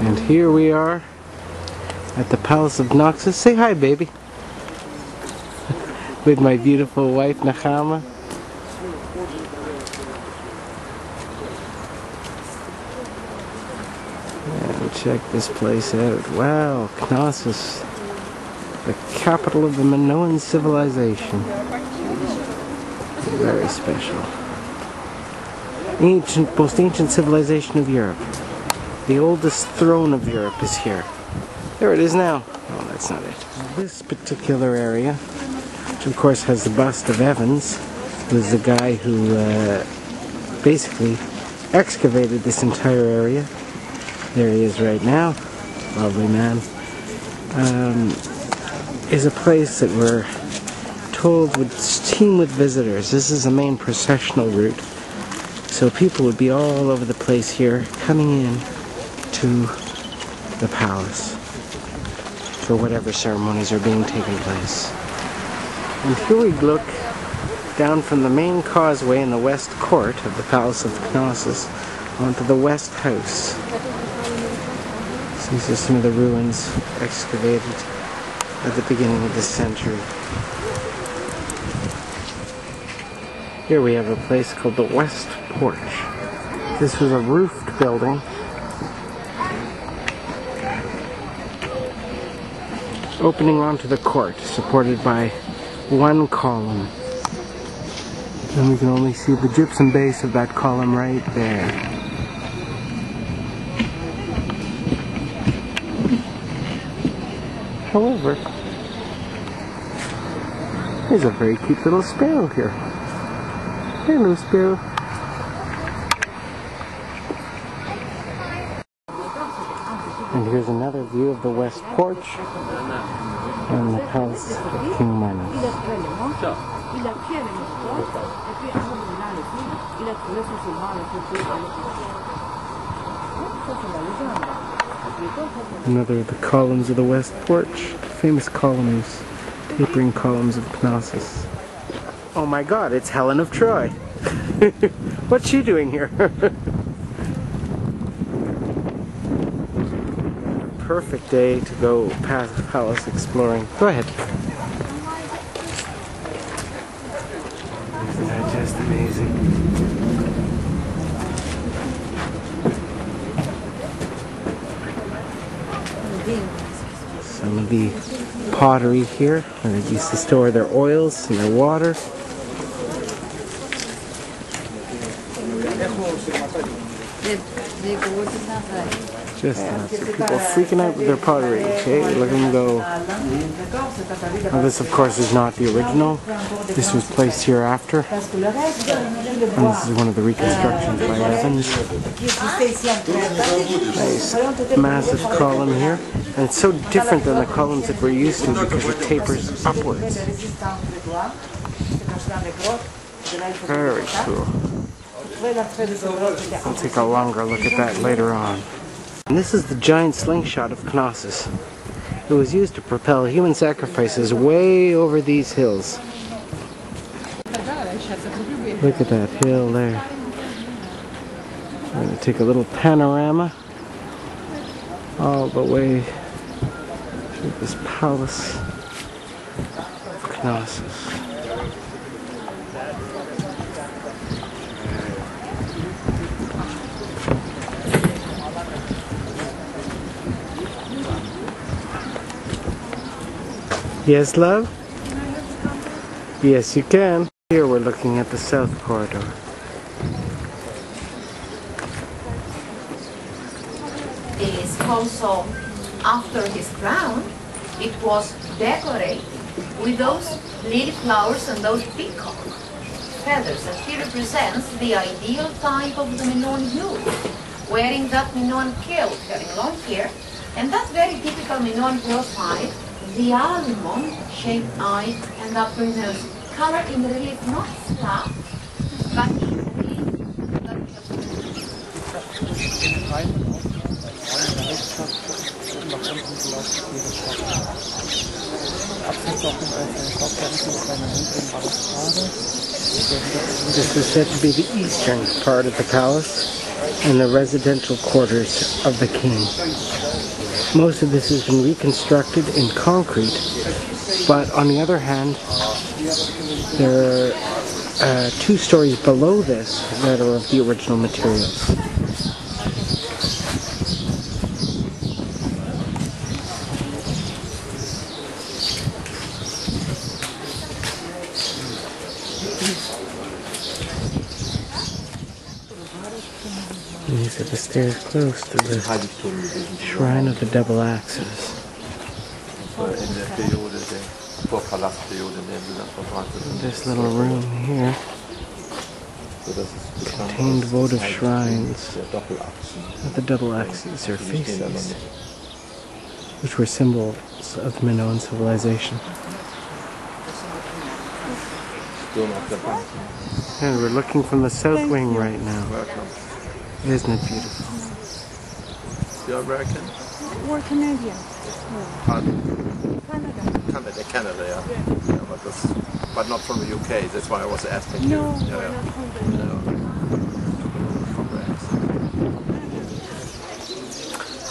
And here we are at the Palace of Knossos. Say hi, baby. With my beautiful wife, Nechama. And check this place out. Wow, Knossos, the capital of the Minoan civilization. Very special. Most ancient civilization of Europe. The oldest throne of Europe is here. There it is now. Oh, that's not it. This particular area, which of course has the bust of Evans, who was the guy who basically excavated this entire area. There he is right now. Lovely man. Is a place that we're told would teem with visitors. This is the main processional route. So people would be all over the place here, coming in to the palace for whatever ceremonies are being taken place. And here we look down from the main causeway in the west court of the Palace of Knossos onto the west house. So these are some of the ruins excavated at the beginning of this century. Here we have a place called the West Porch. This was a roofed building opening onto the court, supported by one column. And we can only see the gypsum base of that column right there. However, there's a very cute little sparrow here. Hello, sparrow. And here's another view of the West Porch and the Palace of King Minos. Another of the columns of the West Porch, famous columns, tapering columns of Knossos. Oh my God, it's Helen of Troy. What's she doing here? Perfect day to go past the palace exploring. Go ahead. Isn't that just amazing? Some of the pottery here, where they used to store their oils and their water. Just people freaking out with their pottery. Okay, look at them go. Now this, of course, is not the original. This was placed here after. And this is one of the reconstructions by Evans. Nice massive column here. And it's so different than the columns that we're used to because it tapers upwards. Very cool. I'll take a longer look at that later on. And this is the giant slingshot of Knossos. It was used to propel human sacrifices way over these hills. Look at that hill there. I'm going to take a little panorama all the way through this palace of Knossos. Yes, love? Yes, you can. Here we're looking at the south corridor. Is also after his crown, it was decorated with those lily flowers and those peacock feathers that he represents the ideal type of the Minoan youth, wearing that Minoan kilt, having long hair, and that very typical Minoan profile. The almond-shaped eye and upper nose, color in relief not flat, but easily. This is said to be the eastern part of the palace. and the residential quarters of the king. Most of this has been reconstructed in concrete, but on the other hand, there are 2 stories below this that are of the original materials. These are the stairs close to the shrine of the double axes. This little room here contained votive shrines of the double axes or faces, which were symbols of the Minoan civilization. And we're looking from the south wing right now. Isn't it beautiful? You're American? We're Canadian. Canada, yeah. But not from the UK. That's why I was asking you. No, we're not from the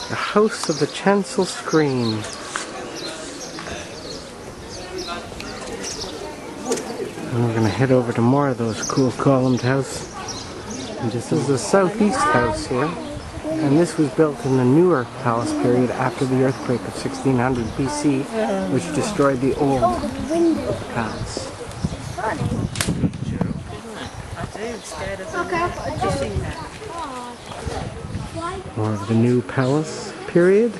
The House of the Chancel Screen. And we're going to head over to more of those cool columned houses. And this is the southeast house here. And this was built in the newer palace period after the earthquake of 1600 BC, which destroyed the old palace. More of the new palace period.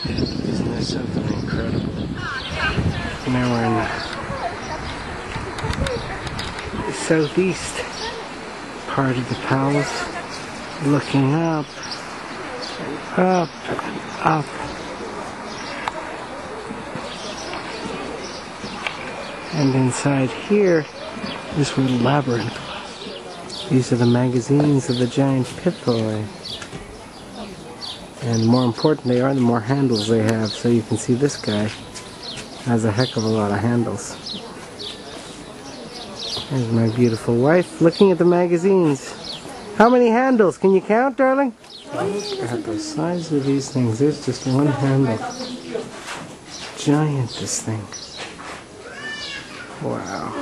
Isn't this something incredible? Now we're in the southeast part of the palace, looking up, up, up. And inside here is where the labyrinth was. These are the magazines of the giant piphoi. And the more important they are, the more handles they have. So you can see this guy has a heck of a lot of handles. There's my beautiful wife looking at the magazines. How many handles? Can you count, darling? Look at the size of these things. There's just one handle. Giant, this thing. Wow.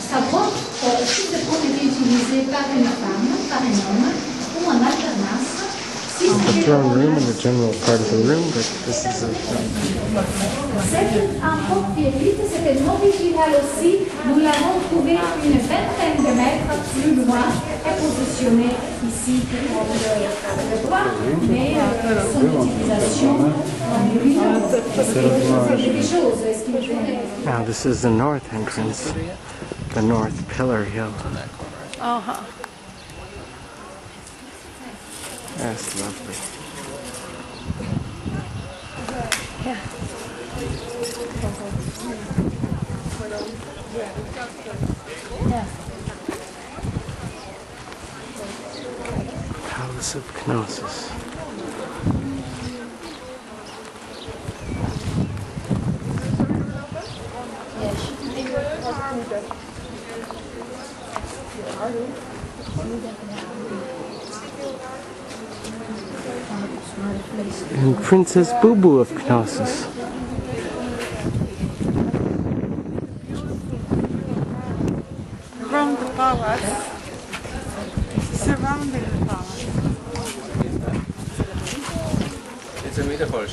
Savoir si ce pot était utilisé par une femme, par un homme ou en alternance. The throne room and the general part of the room, but this is a Cette ampoule pyrite, c'était non original aussi. Nous l'avons trouvé une vingtaine de mètres plus loin et positionné ici pour le droit, mais son utilisation quelque chose. Now this is the north entrance, the north pillar hill. Uh-huh. That's lovely. Yeah. Yeah. Palace of Knossos. And Princess Boo Boo of Knossos. Around the palace, surrounding the palace. It's a metaphor,